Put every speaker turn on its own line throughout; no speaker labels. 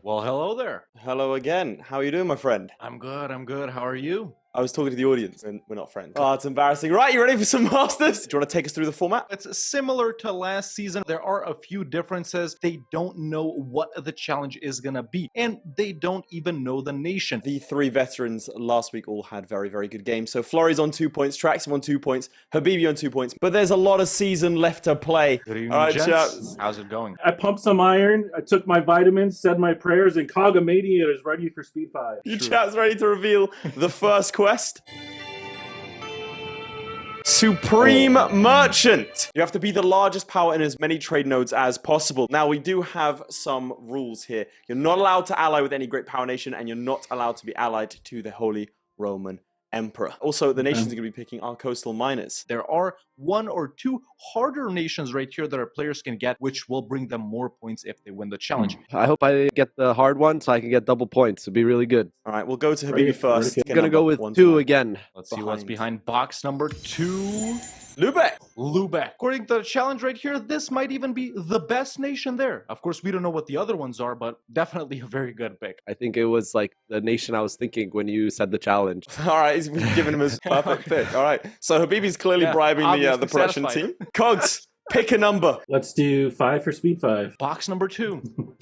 Well, hello there.
Hello again. How are you doing, my friend?
I'm good. I'm good. How are you?
I was talking to the audience and we're not friends. Oh, it's embarrassing. Right, you ready for some Masters? Do you want to take us through the format?
It's similar to last season. There are a few differences. They don't know what the challenge is going to be, and they don't even know the nation.
The three veterans last week all had very, very good games. So Flori's on 2 points, Traxim on 2 points, Habibi on 2 points. But there's a lot of season left to play.
Good evening,
All right,
gents.
chaps.
How's it going?
I pumped some iron, I took my vitamins, said my prayers, and Cogamania is ready for Speed 5.
You chaps ready to reveal the first quest? Supreme Merchant. You have to be the largest power in as many trade nodes as possible. Now, we do have some rules here. You're not allowed to ally with any great power nation, and you're not allowed to be allied to the Holy Roman Emperor. Also, the nations are going to be picking our coastal miners.
There are one or two harder nations right here that our players can get, which will bring them more points if they win the challenge.
I hope I get the hard one so I can get double points. It'd be really good.
All right, we'll go to Habibi first.
I'm going to go with 2 again.
Let's see what's behind box number 2.
Lubeck.
Lubeck. According to the challenge right here, this might even be the best nation there. Of course, we don't know what the other ones are, but definitely a very good pick.
I think it was like the nation I was thinking when you said the challenge.
All right, he's giving him his perfect pick. All right, so Habibi's clearly bribing the production team. Cogs, pick a number.
Let's do 5 for Speed 5.
Box number 2.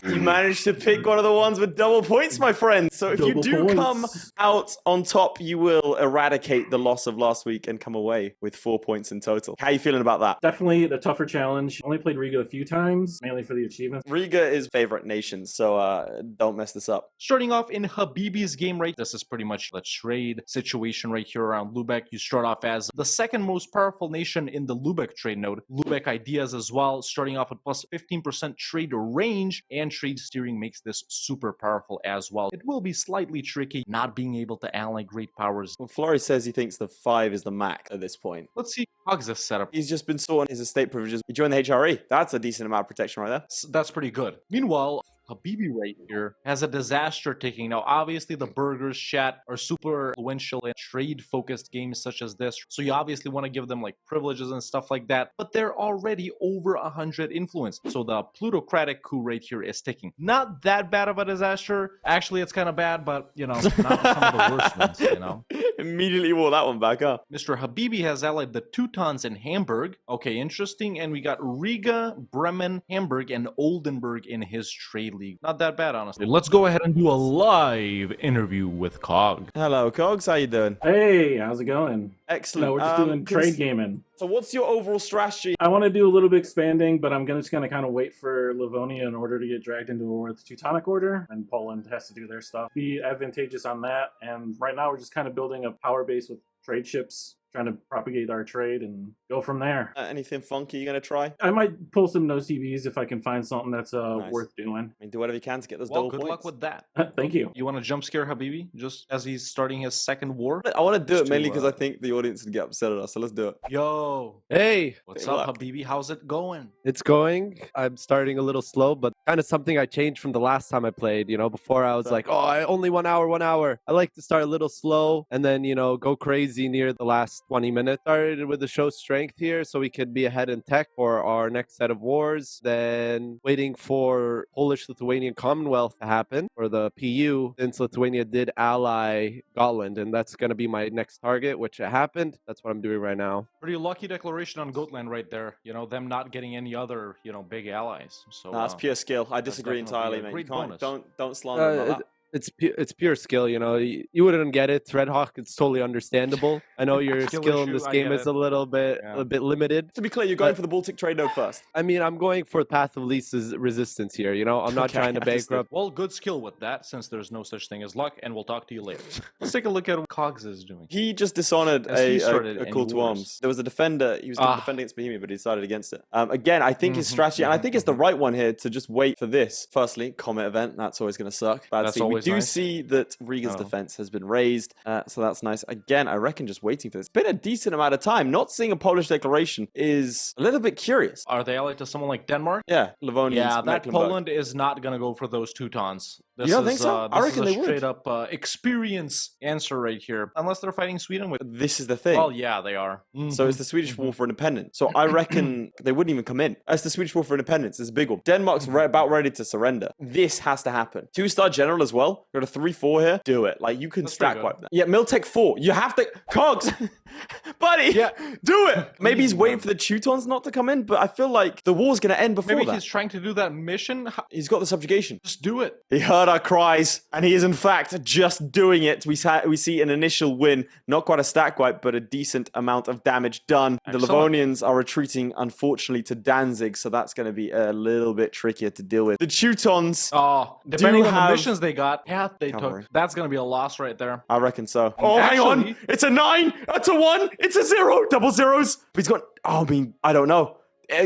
You managed to pick one of the ones with double points, my friend. So if you do come out on top, you will eradicate the loss of last week and come away with 4 points in total. How are you feeling about that?
Definitely the tougher challenge. Only played Riga a few times, mainly for the achievements.
Riga is favorite nation, so don't mess this up.
Starting off in Habibi's game, right? This is pretty much the trade situation right here around Lubeck. You start off as the second most powerful nation in the Lubeck trade node. Lubeck ideas as well, starting off with plus 15% trade range, and trade steering makes this super powerful as well. It will be slightly tricky not being able to ally great powers.
Well, Flori says he thinks the 5 is the max at this point.
Let's see Hogs this setup.
He's just been sorting his estate privileges. He joined the HRE. That's a decent amount of protection right there.
That's pretty good. Meanwhile, Habibi right here has a disaster taking. Now, obviously, the burgers chat are super influential in trade-focused games such as this, so you obviously want to give them like privileges and stuff like that, but they're already over 100 influence, so the plutocratic coup right here is ticking. Not that bad of a disaster. Actually, it's kind of bad, but, you know, not some of the worst ones, you know.
Immediately wore that one back up.
Mr. Habibi has allied the Teutons in Hamburg. Okay, interesting. And we got Riga, Bremen, Hamburg, and Oldenburg in his trade league. Not that bad, honestly. Let's go ahead and do a live interview with Cog.
Hello, Cogs. How you doing?
Hey, how's it going?
Excellent.
No, we're just doing trade gaming.
So what's your overall strategy?
I want to do a little bit expanding, but I'm just going to kind of wait for Livonia in order to get dragged into a war with the Teutonic Order, and Poland has to do their stuff. Be advantageous on that, and right now we're just kind of building a power base with trade ships, trying to propagate our trade and go from there.
Anything funky you gonna try?
I might pull some no CVs if I can find something that's
Nice.
worth doing.
I mean, do whatever you can to get those
Well,
double
good
points.
luck with that.
Thank you.
You want to jump scare Habibi just as he's starting his second war?
I want to do
Just
it mainly
to,
because I think the audience would get upset at us, so let's do it.
Yo,
Hey,
what's
Good
up,
luck.
Habibi? How's it going?
it's going. I'm starting a little slow, but kind of something I changed from the last time I played. You know, before I was like, oh, I only 1 hour, 1 hour. I like to start a little slow and then, you know, go crazy near the last 20 minutes. Started with the show strength here so we could be ahead in tech for our next set of wars. Then waiting for Polish-Lithuanian Commonwealth to happen for the PU, since Lithuania did ally Gotland, and that's going to be my next target, which it happened. That's what I'm doing right now.
Pretty lucky declaration on Gotland right there. You know, them not getting any other, you know, big allies. So
No, that's pure skill. I disagree
definitely
entirely,
a
mate. You
great
can't,
bonus.
don't slander him like that.
It's pure skill, you know. You wouldn't get it, Threadhawk. It's totally understandable. I know your
Skill
skill in
issue,
this
I
game
get
is
it.
a little bit limited.
To be clear, you're going
But-
for the Baltic trade node first.
I mean, I'm going for path of least resistance here. You know, I'm not
Okay,
trying to
understood.
bankrupt.
Well, good skill with that, since there's no such thing as luck, and we'll talk to you later. Let's take a look at what Cogs is doing.
He just dishonored
As he
a
started
call
any
to
wars.
arms. There was a defender. He was going to defend against Bohemia, but he decided against it. Again, I think his strategy, and I think it's the right one here, to just wait for this. Firstly, Comet event. That's always going to suck. Bad
That's
seed. We
always
do
nice.
see that Riga's
Oh.
defense has been raised, so that's nice. Again, I reckon just waiting for this. Been a decent amount of time. Not seeing a Polish declaration is a little bit curious.
Are they allied to someone like Denmark?
Yeah, Livonians,
Yeah, that
Mecklenburg.
Poland is not going to go for those Teutons. This
You don't
is,
think so? I
this
reckon
is
they
a
would.
straight up experience answer right here. Unless they're fighting Sweden with.
This is the thing.
Well, yeah, they are.
So it's the Swedish War for Independence. So I reckon they wouldn't even come in. That's the Swedish War for Independence. It's a big one. Denmark's about ready to surrender. This has to happen. 2-star general as well. Got a 3-4 here. Do it. Like, you can
That's
stack
pretty
wipe that. Yeah, Miltech 4. You have to. Cogs! Buddy!
Yeah.
Do it! Maybe he's
Easy,
waiting
man.
for the Teutons not to come in, but I feel like the war's going to end before
Maybe
that.
he's trying to do that mission.
He's got the subjugation.
Just do it.
He heard our cries, and he is in fact just doing it. We see an initial win, not quite a stack wipe, but a decent amount of damage done.
Excellent.
The Livonians are retreating, unfortunately, to Danzig, so that's going to be a little bit trickier to deal with. The Teutons,
Oh, depending on
have
the missions they got, path they
cavalry.
took, that's going to be a loss right there.
I reckon so. Oh, hang on!
Actually-
It's a 9! It's a 1! It's a 0! Double zeros! But he's got, oh, I mean, I don't know.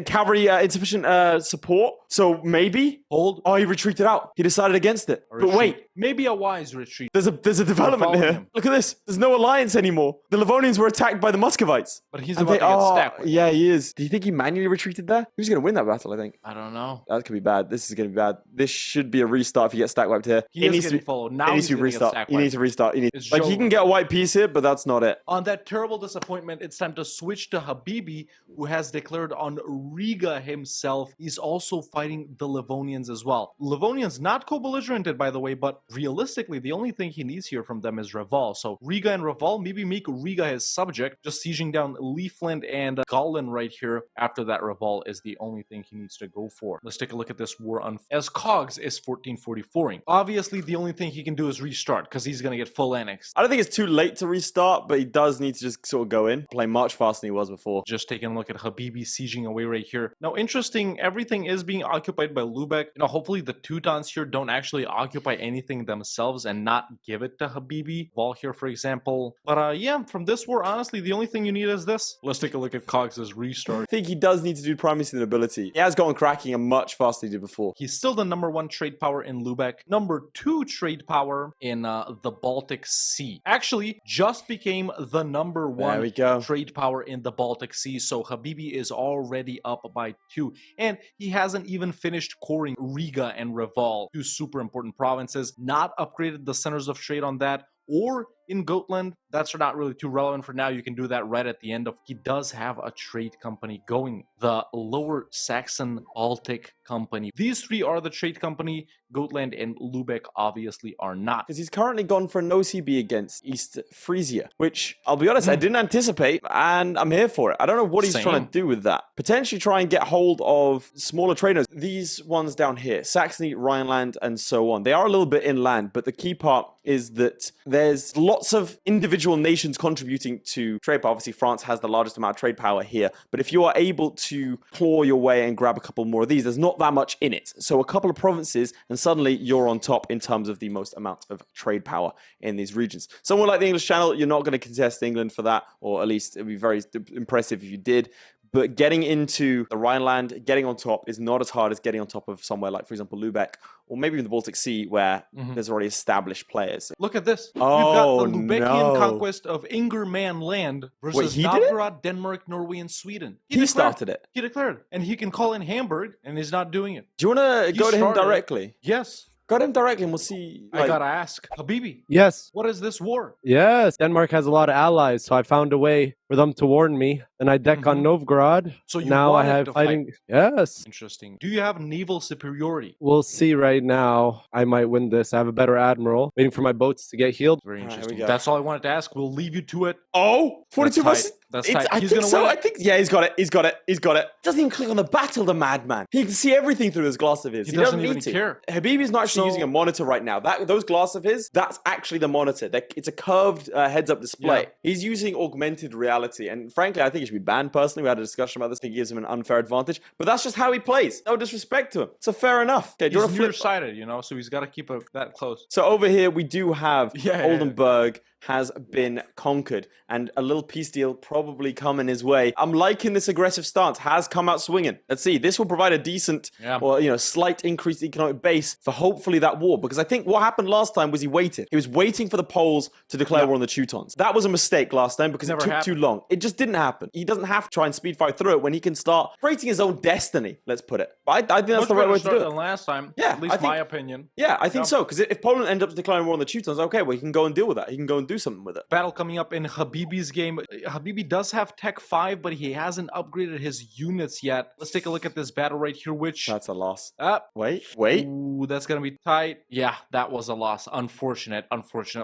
Cavalry insufficient support, so maybe?
Hold.
Oh, he retreated out. He decided against it.
a
But
retreat.
wait,
Maybe a wise retreat.
there's a development
following
here.
him.
Look at this. There's no alliance anymore. The Livonians were attacked by the Muscovites.
But he's
And
about to get
oh,
stacked with.
yeah, he is. Do you think he manually retreated there? Who's going to win that battle, I think?
I don't know.
That could be bad. This is going to be bad. This should be a restart if you get stack wiped here.
He is getting followed. Now
He needs
he's
to
going to get
restart.
stack
He needs to restart.
It's
Like, he
Joe.
can get a white piece here, but that's not it.
On that terrible disappointment, it's time to switch to Habibi, who has declared on Riga himself. He's also fighting the Livonians as well. Livonians not co-belligerented, by the way, but realistically, the only thing he needs here from them is Reval. So Riga and Reval, maybe make Riga his subject, just sieging down Leafland and Gotland right here. After that, Reval is the only thing he needs to go for. Let's take a look at this war on as Cogs is 1444ing. Obviously, the only thing he can do is restart because he's going to get full annexed.
I don't think it's too late to restart, but he does need to just sort of go in, play much faster than he was before.
Just taking a look at Habibi sieging away right here. Now, interesting, everything is being occupied by Lubeck. You know, hopefully the Teutons here don't actually occupy anything themselves and not give it to Habibi. Vol here, for example. But yeah, from this war, honestly, the only thing you need is this. Let's take a look at Cogs' restart.
I think he does need to do primacy and ability. He has gotten cracking and much faster than he did before.
He's still the #1 trade power in Lubeck, #2 trade power in the Baltic Sea. Actually, just became the
There we
#1
go.
trade power in the Baltic Sea. So Habibi is already up by 2. And he hasn't even finished coring Riga and Reval, 2 super important provinces. Not upgraded the centers of trade on that. Or in Gotland, that's not really too relevant for now. You can do that right at the end of. He does have a trade company going, the Lower Saxon Baltic Company. These 3 are the trade company. Gotland and Lubeck obviously are not.
Because he's currently gone for an OCB against East Frisia, which, I'll be honest, I didn't anticipate, and I'm here for it. I don't know what he's trying
Same.
to do with that. Potentially try and get hold of smaller trade nodes. These ones down here, Saxony, Rhineland, and so on. They are a little bit inland, but the key part is that there's lots of individual nations contributing to trade power. Obviously, France has the largest amount of trade power here, but if you are able to claw your way and grab a couple more of these, there's not that much in it. So a couple of provinces, and suddenly you're on top in terms of the most amount of trade power in these regions. Somewhere like the English Channel, you're not going to contest England for that, or at least it'd be very impressive if you did. But getting into the Rhineland, getting on top is not as hard as getting on top of somewhere like, for example, Lubeck, or maybe even the Baltic Sea, where there's already established players.
Look at this.
Oh,
We've got the Lubeckian
no.
conquest of Ingerman land versus
he did it?
Novgorod, Denmark, Norway, and Sweden.
He
declared.
started it.
He declared. And he can call in Hamburg, and he's not doing it.
Do you want to
He
go to him
started it.
directly?
Yes.
Go to him directly and we'll see.
I gotta ask. Habibi,
Yes.
what is this war?
Yes. Denmark has a lot of allies, so I found a way for them to warn me. Then I deck on Novgorod.
So you
now I
wanted
have
to fight.
fighting. Yes.
Interesting. Do you have naval superiority?
We'll see right now. I might win this. I have a better admiral. Waiting for my boats to get healed.
Very
All right, here we
interesting.
go.
That's all I wanted to ask. We'll leave you to it.
Oh, 42
That's
versus...
tight. That's
It's-
tight.
I
He's
think
gonna
so.
win
I
it.
think... Yeah, he's got it. He's got it. He's got it. Doesn't even click on the battle, the madman. He can see everything through his glass of his.
He doesn't
need
even
to.
care.
Habibi's not actually
So-
using a monitor right now. Those glass of his, that's actually the monitor. It's a curved heads-up display.
Yeah.
He's using augmented reality. And frankly, I think he should be banned personally. We had a discussion about this. I think it gives him an unfair advantage. But that's just how he plays. No disrespect to him. So fair enough. Okay, do you want
He's
to flip?
nearsighted, you know, so he's got to keep it that close.
So over here, we do have
Yeah.
Oldenburg has been conquered, and a little peace deal probably coming his way. I'm liking this aggressive stance. Has come out swinging. Let's see. This will provide a decent, or slight increased economic base for hopefully that war. Because I think what happened last time was he waited. He was waiting for the Poles to declare war on the Teutons. That was a mistake last time because it took too long. It just didn't happen. He doesn't have to try and speed fight through it when he can start creating his own destiny. Let's put it. But I think that's the right way to do it.
Than last time.
Yeah,
at least my opinion.
Yeah, I think so. Because if Poland ends up declaring war on the Teutons, okay, well, he can go and deal with that. He can go and do something with it.
Battle coming up in Habibi's game. Habibi does have Tech 5, but he hasn't upgraded his units yet. Let's take a look at this battle right here, which...
That's a loss. Wait.
Ooh, that's going to be tight. Yeah, that was a loss. Unfortunate.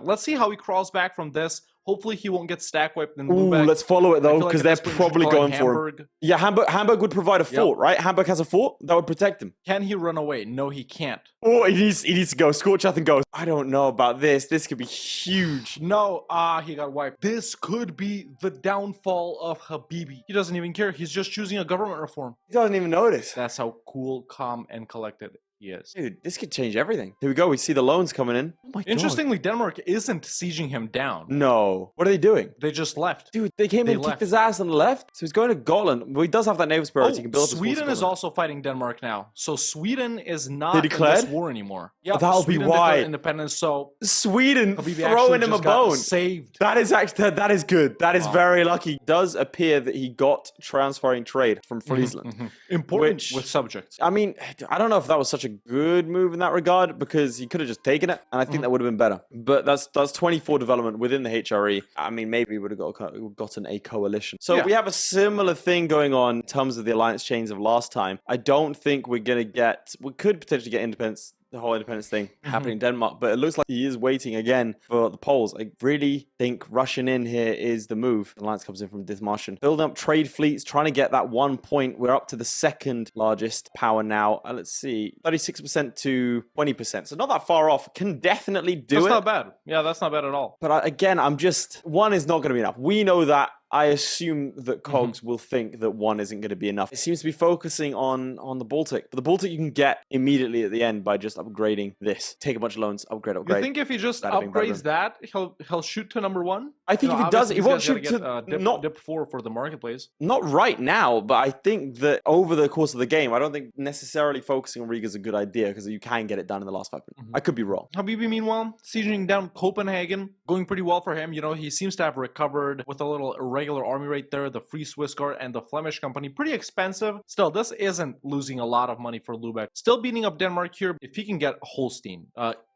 Let's see how he crawls back from this. Hopefully he won't get stack wiped in Lubeck.
Ooh, let's follow it though, because they're probably going for him. Yeah, Hamburg would provide a fort, right? Hamburg has a fort that would protect him.
Can he run away? No, he can't.
Oh, he needs to go. Scorchath and go. I don't know about this. This could be huge.
No, he got wiped. This could be the downfall of Habibi. He doesn't even care. He's just choosing a government reform.
He doesn't even notice.
That's how cool, calm, and collected he is.
Dude, this could change everything. Here we go. We see the loans coming in. Oh my God.
Interestingly, Denmark isn't sieging him down.
No. What are they doing?
They just left.
Dude, they came in and kicked his ass and left. So he's going to Gotland. Well, he does have that naval superiority. He can build up
Sweden is also fighting Denmark now. So Sweden is not
in this
war anymore.
Yeah, that'll be why.
Independence. So
Sweden throwing him a bone.
Saved.
That is actually that is good. That is very lucky. It does appear that he got transferring trade from Friesland.
Important with subjects.
I mean, I don't know if that was such a good move in that regard, because he could have just taken it, and I think that would have been better. But that's 24 development within the HRE. I mean, maybe we would have gotten a coalition. So we have a similar thing going on in terms of the alliance chains of last time. I don't think we're gonna get. We could potentially get independence. The whole independence thing happening in Denmark, but it looks like he is waiting again for the Poles. I really think rushing in here is the move. The alliance comes in from Dithmarschen. Building up trade fleets, trying to get that 1 point. We're up to the second largest power now. Let's see, 36% to 20%. So not that far off. Can definitely do it.
That's not bad. Yeah, that's not bad at all.
But again, I'm just, one is not going to be enough. We know that. I assume that Cogs will think that one isn't going to be enough. It seems to be focusing on the Baltic. But the Baltic you can get immediately at the end by just upgrading this. Take a bunch of loans, upgrade.
You think if he just upgrades that, he'll shoot to number one?
I think if he does, he won't shoot to
dip 4 for the marketplace.
Not right now, but I think that over the course of the game, I don't think necessarily focusing on Riga is a good idea, because you can get it done in the last 5 minutes. I could be wrong.
Habibi, meanwhile, sieging down Copenhagen, going pretty well for him. You know, he seems to have recovered with a little irregular army right there, the Free Swiss Guard and the Flemish Company. Pretty expensive. Still, this isn't losing a lot of money for Lubeck. Still beating up Denmark here. If he can get Holstein,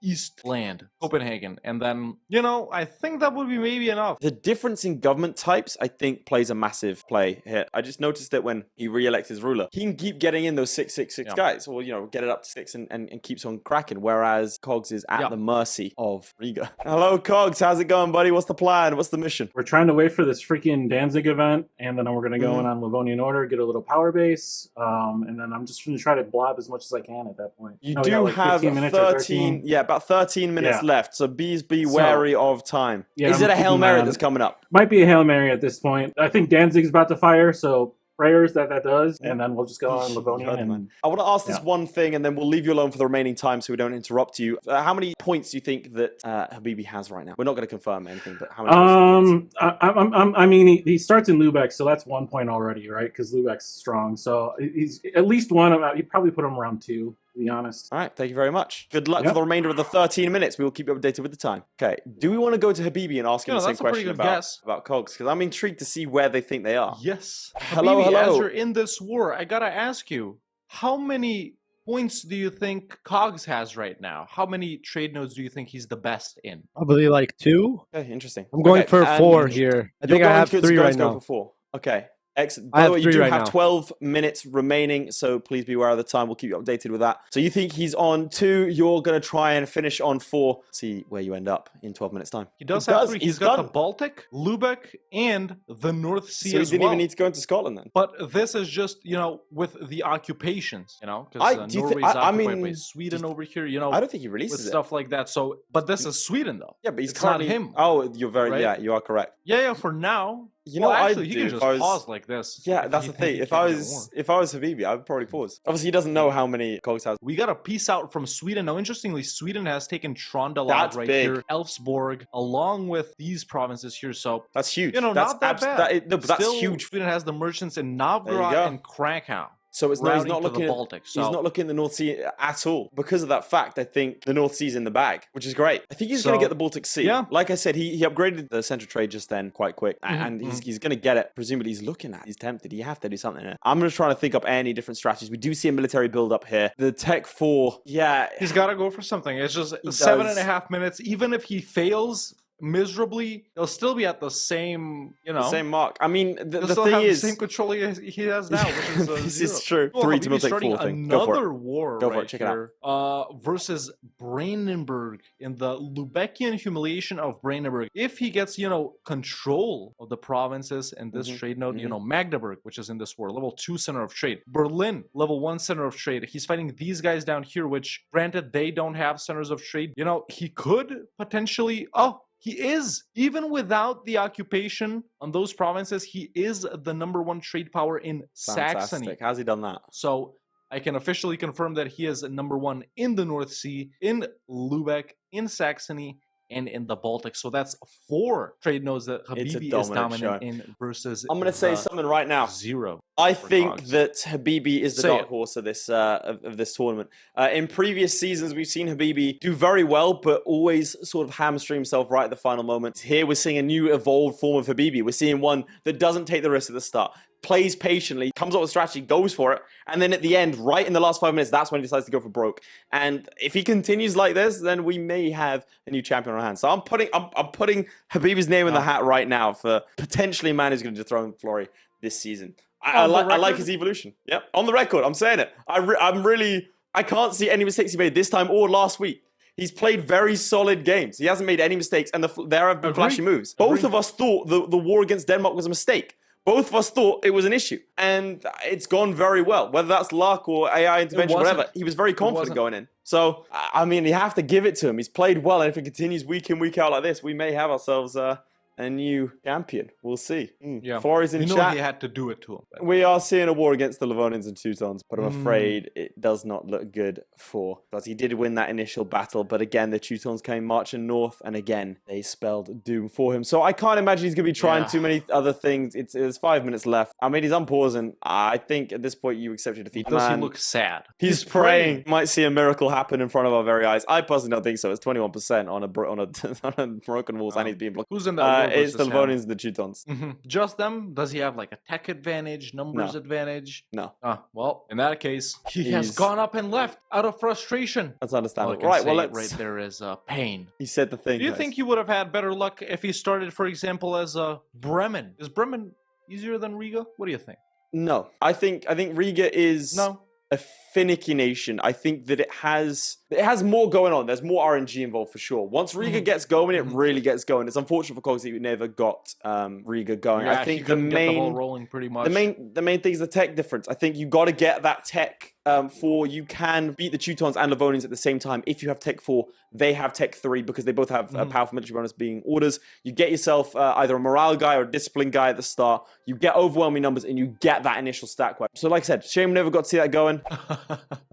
Eastland, Copenhagen, and then, you know, I think that would be maybe enough.
The difference in government types, I think, plays a massive play here. I just noticed that when he re-elects his ruler, he can keep getting in those 666 guys, or, you know, get it up to 6 and keeps on cracking, whereas Cogs is at the mercy of Riga. Hello, Cogs. How's it going, buddy? What's the plan? What's the mission?
We're trying to wait for this freaking Danzig event, and then we're going to go in on Livonian Order, get a little power base, and then I'm just going to try to blob as much as I can at that point.
You do like have 13, about 13 minutes left, so be wary of time. Is it a Hail Mary that's coming up?
Might be a Hail Mary at this point. I think Danzig's about to fire, so prayers that does, and then we'll just go on Livonian.
I want to ask this one thing, and then we'll leave you alone for the remaining time so we don't interrupt you. How many points do you think that Habibi has right now? We're not going to confirm anything, but how many points?
I mean, he starts in Lubeck, so that's 1 point already, right? Because Lubeck's strong, so he's at least one. He'd probably put him around 2. To be honest.
All right, thank you very much. Good luck for the remainder of the 13 minutes. We will keep you updated with the time. Okay, do we want to go to Habibi and ask him the same question about Cogs? Because I'm intrigued to see where they think they are.
Yes.
Hello,
Habibi, as you're in this war, I gotta ask you, how many points do you think Cogs has right now? How many trade nodes do you think he's the best in?
Probably like 2.
Okay, interesting.
I'm going for 4 here. I think I have 3 right now.
For 4. Okay. Excellent. By the way, you do have 12 minutes remaining, so please be aware of the time. We'll keep you updated with that. So you think he's on 2, you're going to try and finish on 4. See where you end up in 12 minutes time.
He does have 3. He's got the Baltic, Lubeck, and the North Sea as well.
So he didn't even need to go into Scotland then?
But this is just, you know, with the occupations, you know, because Norway's occupied by Sweden over here, you know.
I don't think he releases
with stuff like that. So, but this is Sweden though.
Yeah, but he's
not him.
Oh, you're very, you are correct.
Yeah, for now.
You know
Well,
what
actually,
I'd
he
do
can
if
just
I was-
pause like this.
Yeah,
if
that's
he
the
think
thing.
he
If
can't
I
get
was
more.
if I was Habibi, I would probably pause. Obviously, he doesn't know how many cogs has.
We got a piece out from Sweden. Now, interestingly, Sweden has taken Trondelag
That's
right
big.
here, Elfsborg, along with these provinces here. So,
That's huge.
you know,
That's
not that bad.
no, but that's
Still,
huge.
Sweden has the merchants in
There you
Novgorod
go.
and Krakow.
So it's not, he's
routing
not
to the
looking at
Baltic.
he's
So
not looking at the North Sea at all. Because of that fact, I think the North Sea's in the bag, which is great. I think he's going to
So,
get the Baltic Sea.
yeah.
Like I said, he upgraded the central trade just then quite quick, and he's going to get it. Presumably, he's looking at. He's tempted. You have to do something here. I'm just trying to think up any different strategies. We do see a military build up here. The Tech 4, yeah,
he's got to go for something. It's just
He
7.5 minutes. Even if he fails miserably, he'll still be at the same, you know,
the same mark. I mean, the
he'll still
thing
have
is,
the same control he has now, which is
this
zero.
is true.
Well,
3 to
Habibi's
take
starting
4 thing. Go for it.
another war
Go for it,
right
check it out.
here, versus Brandenburg in the Lubeckian humiliation of Brandenburg. If he gets, you know, control of the provinces in this trade node, you know, Magdeburg, which is in this war, level 2 center of trade, Berlin, level 1 center of trade. He's fighting these guys down here, which granted they don't have centers of trade. You know, he could potentially, he is, even without the occupation on those provinces, he is the #1 trade power in Saxony.
Fantastic. How's he done that?
So I can officially confirm that he is #1 in the North Sea, in Lubeck, in Saxony, and in the Baltic. So that's 4 trade nodes that
It's a
Habibi is
dominant
dominant
show.
in versus
I'm going to say
the
something right now.
0.
I
for
think
Cogs.
that Habibi is the
Say
dark
it.
horse of this tournament. In previous seasons, we've seen Habibi do very well, but always sort of hamstring himself right at the final moment. Here, we're seeing a new evolved form of Habibi. We're seeing one that doesn't take the risk at the start, plays patiently, comes up with strategy, goes for it, and then at the end, right in the last 5 minutes, that's when he decides to go for broke. And if he continues like this, then we may have a new champion on our hands. So I'm putting Habibi's name in the hat right now for potentially a man who's going to dethrone Flory this season. I like his evolution. Yep, on the record, I'm saying it. I can't see any mistakes he made this time or last week. He's played very solid games. He hasn't made any mistakes, and there have been flashy moves. Both of us thought the war against Denmark was a mistake. Both of us thought it was an issue, and it's gone very well. Whether that's luck or AI intervention, whatever, he was very confident going in. So, I mean, you have to give it to him. He's played well, and if he continues week in, week out like this, we may have ourselves a new champion. We'll see.
Yeah,
Flory's in chat.
He had to do it to him.
We are seeing a war against the Livonians and Teutons, but I'm afraid it does not look good for, because he did win that initial battle, but again, the Teutons came marching north, and again, they spelled doom for him. So I can't imagine he's going to be trying too many other things. There's 5 minutes left. I mean, he's unpausing. I think at this point, you accept your defeat.
Does he look sad?
He's praying. Might see a miracle happen in front of our very eyes. I personally don't think so. It's 21% on a broken walls, and he's being blocked.
Who's in that?
It's the Livonians and the Teutons.
Just them? Does he have like a tech advantage, numbers advantage?
No.
Well, in that case, he has gone up and left out of frustration.
That's understandable.
Right, well, right there is pain.
He said the thing.
Do you think he would have had better luck if he started, for example, as Bremen? Is Bremen easier than Riga? What do you think?
No. I think Riga is a finicky nation. I think that it has more going on. There's more RNG involved for sure. Once Riga gets going, it really gets going. It's unfortunate for Cogs that you never got Riga going.
Yeah,
I think
the ball rolling pretty much.
The main thing is the tech difference. I think you got to get that tech for you can beat the Teutons and Livonians at the same time. If you have tech 4, they have tech 3 because they both have a powerful military bonus being orders. You get yourself either a morale guy or a discipline guy at the start. You get overwhelming numbers and you get that initial stack wipe. So like I said, shame we never got to see that going.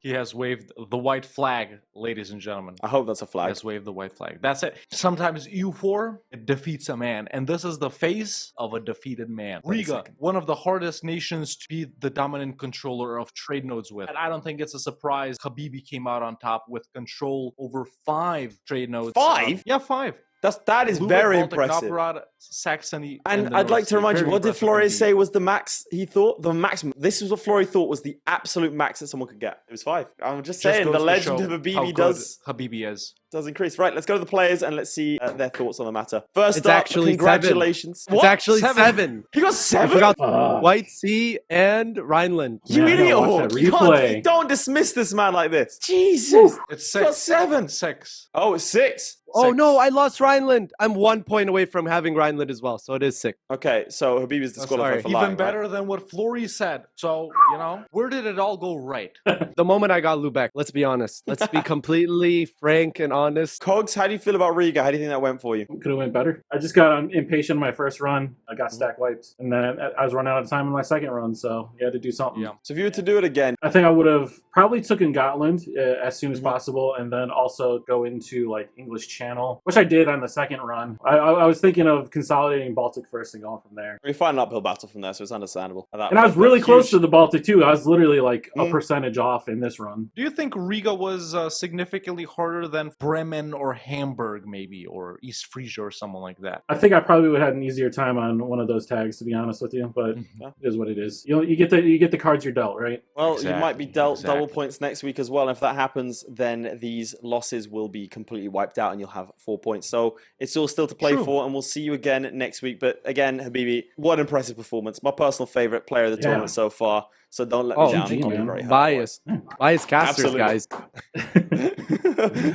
He has waved the white flag, ladies and gentlemen.
I hope that's a flag.
He has waved the white flag. That's it. Sometimes EU4, it defeats a man. And this is the face of a defeated man. Riga, one of the hardest nations to be the dominant controller of trade nodes with. And I don't think it's a surprise Habibi came out on top with control over 5 trade nodes.
5?
Yeah, 5.
That is
Lubeck,
very
Baltic,
impressive.
Novgorod, Saxony,
and I'd like to remind you, what did Flory say was the max he thought? The maximum. This is what Flory thought was the absolute max that someone could get. It was 5. I'm just saying, the legend of Habibi does increase. Right, let's go to the players and let's see their thoughts on the matter. First
It's
up,
actually
congratulations.
7. It's actually 7.
He got
I
7?
forgot White Sea and Rhineland.
You
Man,
idiot!
watch that
You
replay.
don't dismiss this man like this. Jesus.
It's
He got
6.
7.
6.
Oh, it's 6.
Oh no, I lost Rhineland. I'm 1 point away from having Rhineland as well, so it is 6.
Okay, so Habib is disqualified for lying.
Even better than what Flory said. So, you know, where did it all go right?
The moment I got Lubeck, let's be honest. Let's be completely frank and honest.
Cogs, how do you feel about Riga? How do you think that went for you?
Could have went better. I just got impatient in my first run. I got stack wiped, and then I was running out of time in my second run, so you had to do something.
Yeah.
So if you were to do it again,
I think I would have probably taken Gotland as soon as possible, and then also go into like English Channel, which I did on the second run. I was thinking of consolidating Baltic first and going from there.
we find an uphill battle from there, so it's understandable. At that
And I was
point,
really
but
close
huge-
to the Baltic too. I was literally like a percentage off in this run.
Do you think Riga was significantly harder than Bremen or Hamburg, maybe, or East Frisia or someone like that?
I think I probably would have had an easier time on one of those tags, to be honest with you. But
Yeah.
it is what it is. You get the cards you're dealt, right?
Well, you might be dealt double
Exactly.
points next week as well. And if that happens, then these losses will be completely wiped out and you'll have 4 points. So it's all still to play
True.
for, and we'll see you again next week. But again, Habibi, what an impressive performance. My personal favorite player of the tournament so far. So don't let me
Oh,
down.
GG,
I'll be
man.
very happy.
Biased. Biased casters,
Absolutely.
guys.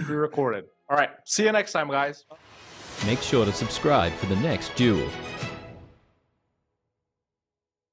Pre-recorded. All right. See you next time, guys.
Make sure to subscribe for the next duel.